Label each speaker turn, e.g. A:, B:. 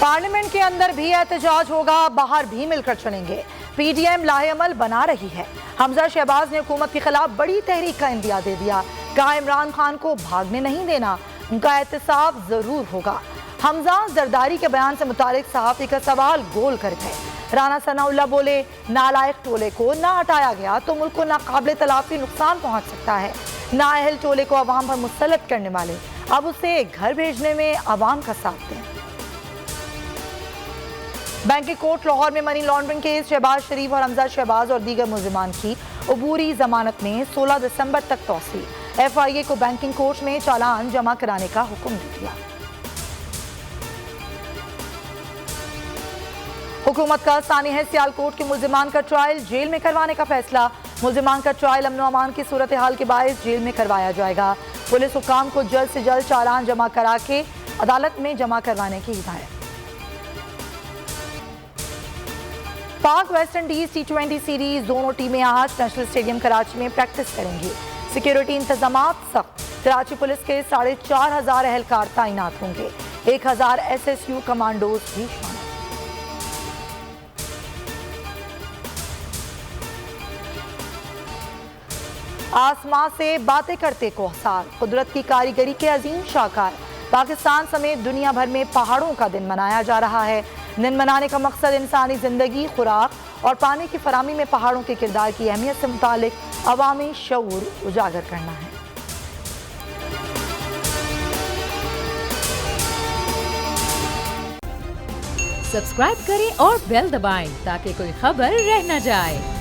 A: Parliament के अंदर भी एहतजाज होगा, बाहर भी मिलकर चलेंगे। पीडीएम लाहेअमल बना रही है। हमजा शहबाज ने हुकूमत के खिलाफ बड़ी तहरीक का इंदिया दे दिया। कहा इमरान खान को भागने नहीं देना, उनका एहतसाब जरूर होगा। हमजा जरदारी के बयान से मुतालिक सहाफ़ी का सवाल गोल कर गए। राना सनाउल्लाह बोले, नालायक टोले को ना हटाया गया तो मुल्क को नाकाबिले तलाफी नुकसान पहुंच सकता है। नाअहल टोले को अवाम पर मुसल्लत करने वाले अब उसे घर भेजने में अवाम का साथ दें। बैंक की कोर्ट लाहौर में मनी लॉन्ड्रिंग केस शहबाज शरीफ और हमजा शहबाज और दीगर मुल्जिमान की अबूरी जमानत में 16 दिसंबर तक तौसी। FIA को बैंकिंग कोर्ट में चालान जमा कराने का हुक्म दे दिया। हुकूमत का सानी है सियालकोट के मुल्जिमान का ट्रायल जेल में करवाने का फैसला। मुल्जिमान का ट्रायल अमन अमान की सूरत हाल के बायस जेल में करवाया जाएगा। पुलिस हुकाम को जल्द से जल्द चालान जमा करा के अदालत में जमा करवाने की हिदायत। पाक वेस्ट इंडीज T20 सीरीज दोनों टीमें आज नेशनल स्टेडियम कराची में प्रैक्टिस करेंगी। सिक्योरिटी इंतजामात सख्त। कराची पुलिस के 4500 एहलकार तैनात होंगे। 1000 SSU कमांडोज भी शामिल। आसमां से बातें करते कोहसार, कुदरत की कारीगरी के अजीम शाहकार। पाकिस्तान समेत दुनिया भर में पहाड़ों का दिन मनाया जा रहा है। दिन मनाने का मकसद इंसानी जिंदगी, खुराक और पानी की फराहमी में पहाड़ों के किरदार की अहमियत से मुतालिक अवामी शऊर उजागर करना है।
B: सब्सक्राइब करें और बेल दबाएं ताकि कोई खबर रह न जाए।